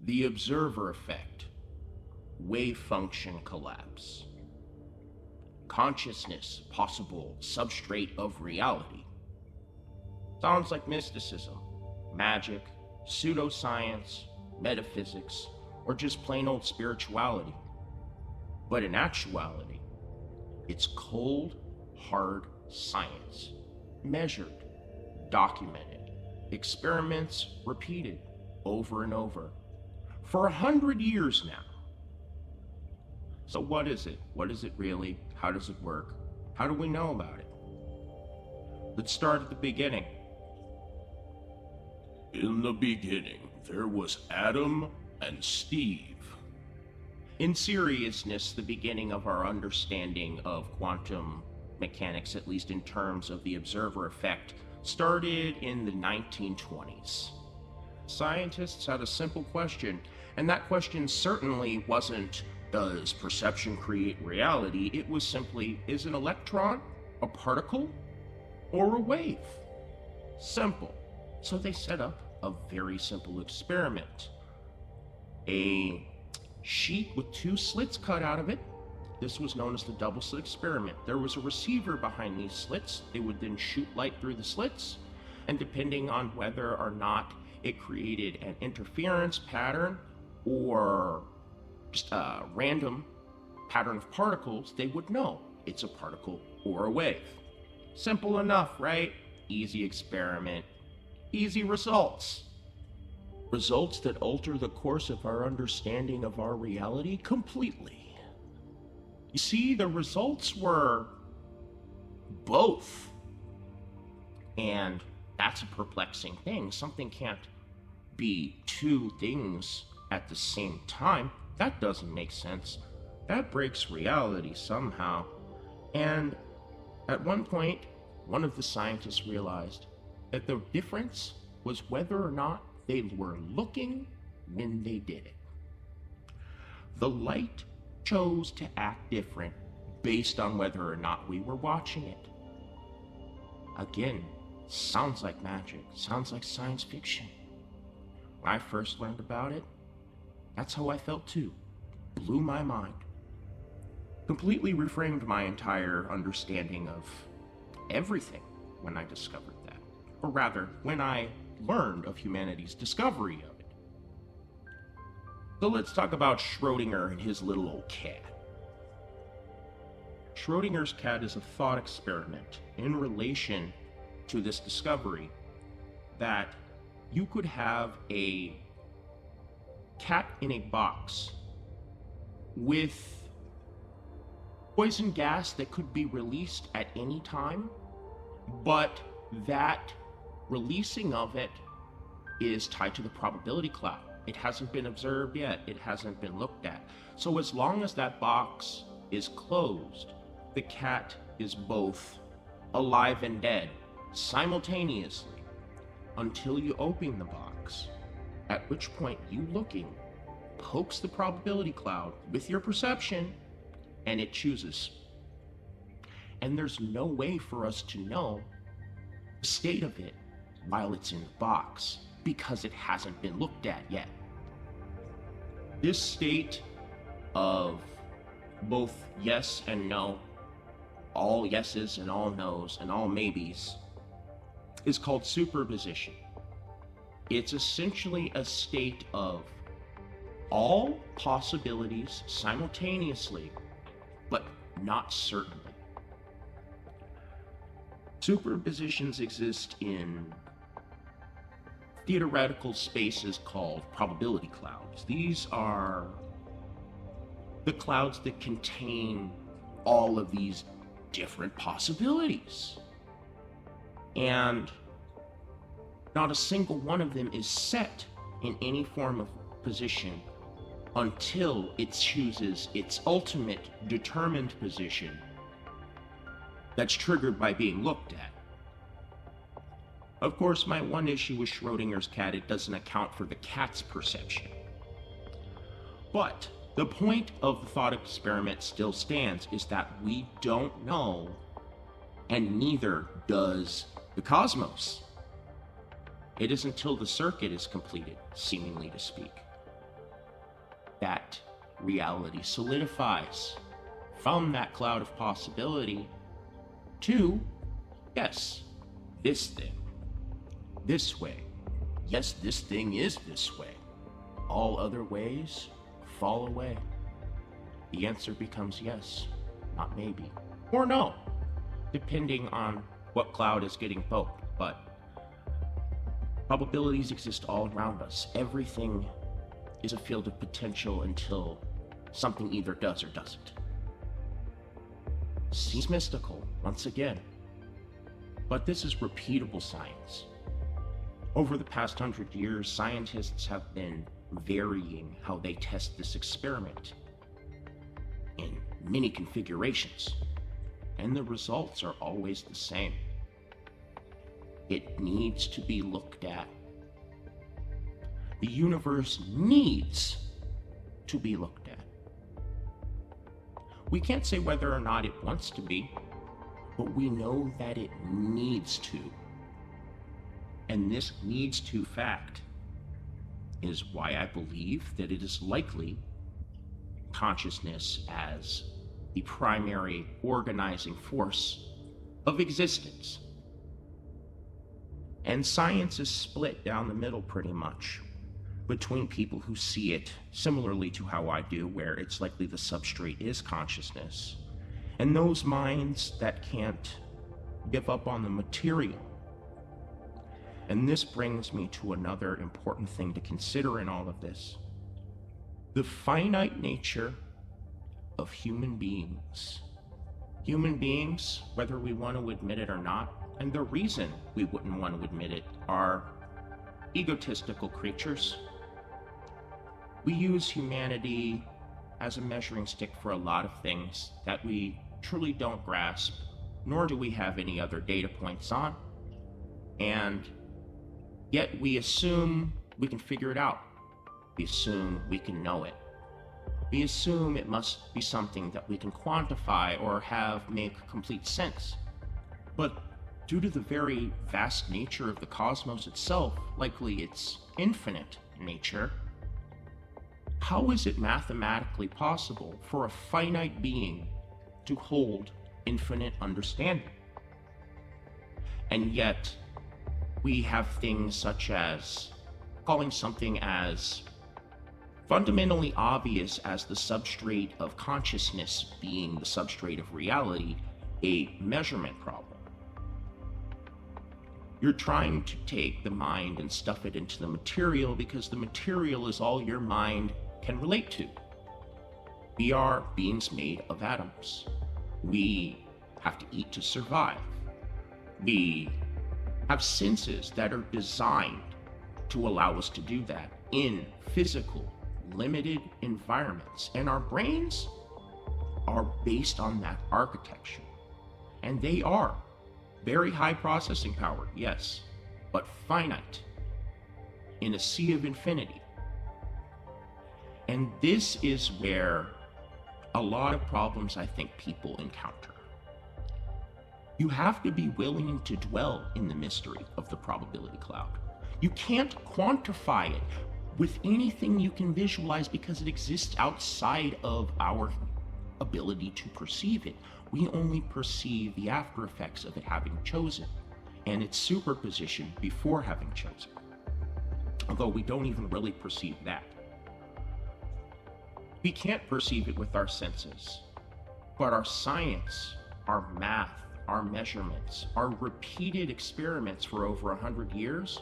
The observer effect, wave function collapse, consciousness, possible substrate of reality. Sounds like mysticism, magic, pseudoscience, metaphysics, or just plain old spirituality. But in actuality, it's cold, hard science, measured, documented, experiments repeated over and over for 100 years now. So what is it? What is it really? How does it work? How do we know about it? Let's start at the beginning. In the beginning, there was Adam and Steve. In seriousness, the beginning of our understanding of quantum mechanics, at least in terms of the observer effect, started in the 1920s. Scientists had a simple question, and that question certainly wasn't, does perception create reality? It was simply, is an electron a particle or a wave? Simple. So they set up a very simple experiment. A sheet with two slits cut out of it. This was known as the double slit experiment. There was a receiver behind these slits. They would then shoot light through the slits, and depending on whether or not it created an interference pattern or just a random pattern of particles, they would know it's a particle or a wave. Simple enough, right? Easy experiment, easy results. Results that alter the course of our understanding of our reality completely. You see, the results were both. And that's a perplexing thing. Something can't be two things at the same time. That doesn't make sense. That breaks reality somehow. And at one point, one of the scientists realized that the difference was whether or not they were looking when they did it. The light chose to act different based on whether or not we were watching it. Again, sounds like magic, sounds like science fiction. When I first learned about it, that's how I felt too. Blew my mind. Completely reframed my entire understanding of everything when I discovered that. Or rather, when I learned of humanity's discovery of it. So let's talk about Schrödinger and his little old cat. Schrödinger's cat is a thought experiment in relation to this discovery that you could have a cat in a box with poison gas that could be released at any time, but that releasing of it is tied to the probability cloud. It hasn't been observed yet. It hasn't been looked at. So as long as that box is closed, the cat is both alive and dead simultaneously until you open the box, at which point you looking pokes the probability cloud with your perception and it chooses. And there's no way for us to know the state of it while it's in the box because it hasn't been looked at yet. This state of both yes and no, all yeses and all nos and all maybes, is called superposition. It's essentially a state of all possibilities simultaneously, but not certainly. Superpositions exist in theoretical spaces called probability clouds. These are the clouds that contain all of these different possibilities. And not a single one of them is set in any form of position until it chooses its ultimate determined position that's triggered by being looked at. Of course, my one issue with Schrödinger's cat, it doesn't account for the cat's perception. But the point of the thought experiment still stands, is that we don't know, and neither does the cosmos. It is until the circuit is completed, seemingly to speak, that reality solidifies from that cloud of possibility to, yes, this thing, this way. Yes, this thing is this way. All other ways fall away. The answer becomes yes, not maybe, or no, depending on what cloud is getting poked. But probabilities exist all around us. Everything is a field of potential until something either does or doesn't. Seems mystical, once again, but this is repeatable science. Over the past 100 years, scientists have been varying how they test this experiment in many configurations, and the results are always the same. It needs to be looked at. The universe needs to be looked at. We can't say whether or not it wants to be, but we know that it needs to. And this needs to fact is why I believe that it is likely consciousness as the primary organizing force of existence. And science is split down the middle pretty much between people who see it similarly to how I do, where it's likely the substrate is consciousness, and those minds that can't give up on the material. And this brings me to another important thing to consider in all of this. The finite nature of human beings. Human beings, whether we want to admit it or not, and the reason we wouldn't want to admit it, are egotistical creatures. We use humanity as a measuring stick for a lot of things that we truly don't grasp, nor do we have any other data points on. And yet we assume we can figure it out. We assume we can know it. We assume it must be something that we can quantify or have make complete sense. But due to the very vast nature of the cosmos itself, likely its infinite nature, how is it mathematically possible for a finite being to hold infinite understanding? And yet, we have things such as calling something as fundamentally obvious as the substrate of consciousness being the substrate of reality a measurement problem. You're trying to take the mind and stuff it into the material because the material is all your mind can relate to. We are beings made of atoms. We have to eat to survive. We have senses that are designed to allow us to do that in physical, limited environments. And our brains are based on that architecture. And they are very high processing power, yes, but finite in a sea of infinity. And this is where a lot of problems I think people encounter. You have to be willing to dwell in the mystery of the probability cloud. You can't quantify it with anything you can visualize because it exists outside of our ability to perceive it. We only perceive the after effects of it having chosen and its superposition before having chosen. Although we don't even really perceive that. We can't perceive it with our senses, but our science, our math, our measurements, our repeated experiments for over 100 years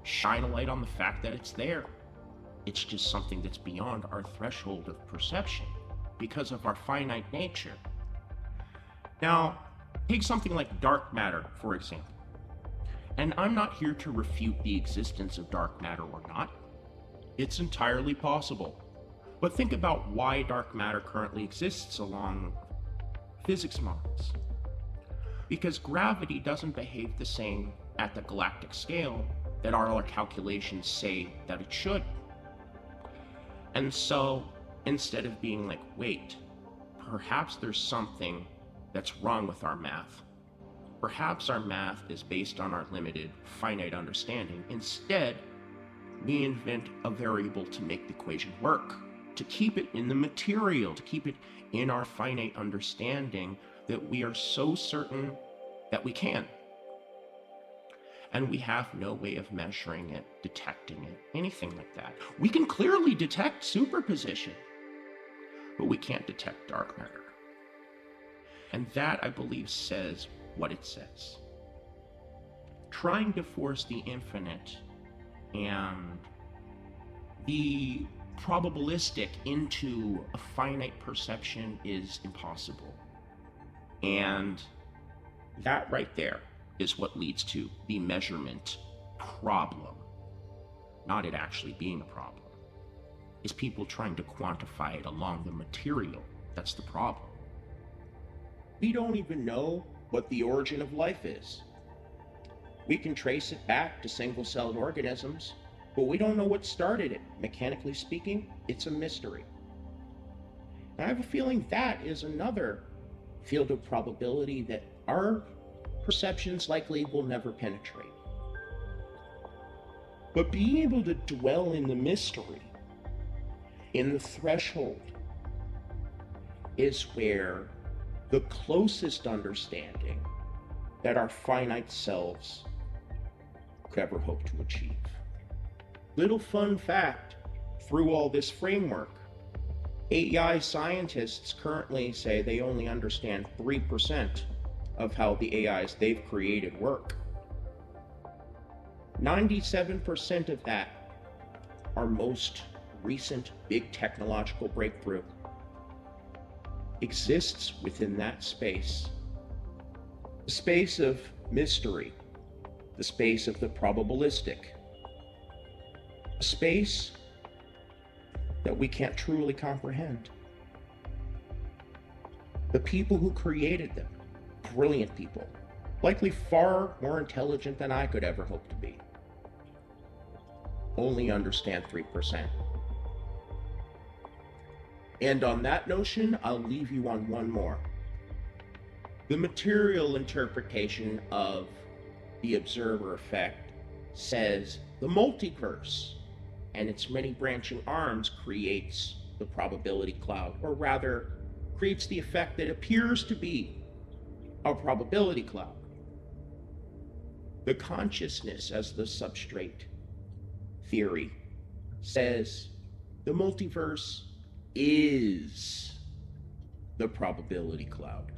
shine a light on the fact that it's there. It's just something that's beyond our threshold of perception because of our finite nature. Now, take something like dark matter, for example. And I'm not here to refute the existence of dark matter or not. It's entirely possible. But think about why dark matter currently exists along physics models. Because gravity doesn't behave the same at the galactic scale that our calculations say that it should. And so, instead of being like, wait, perhaps there's something that's wrong with our math. Perhaps our math is based on our limited, finite understanding. Instead, we invent a variable to make the equation work, to keep it in the material, to keep it in our finite understanding that we are so certain that we can. And we have no way of measuring it, detecting it, anything like that. We can clearly detect superposition, but we can't detect dark matter. And that, I believe, says what it says. Trying to force the infinite and the probabilistic into a finite perception is impossible. And that right there is what leads to the measurement problem. Not it actually being a problem. Is people trying to quantify it along the material. That's the problem. We don't even know what the origin of life is. We can trace it back to single-celled organisms, but we don't know what started it. Mechanically speaking, it's a mystery. And I have a feeling that is another field of probability that our perceptions likely will never penetrate. But being able to dwell in the mystery, in the threshold, is where the closest understanding that our finite selves could ever hope to achieve. Little fun fact, through all this framework, AI scientists currently say they only understand 3% of how the AIs they've created work. 97% of that, our most recent big technological breakthrough, exists within that space. The space of mystery, the space of the probabilistic, a space that we can't truly comprehend. The people who created them, brilliant people, likely far more intelligent than I could ever hope to be, only understand 3%. And on that notion, I'll leave you on one more. The material interpretation of the observer effect says the multiverse and its many branching arms creates the probability cloud, or rather, creates the effect that appears to be a probability cloud. The consciousness as the substrate theory says the multiverse is the probability cloud.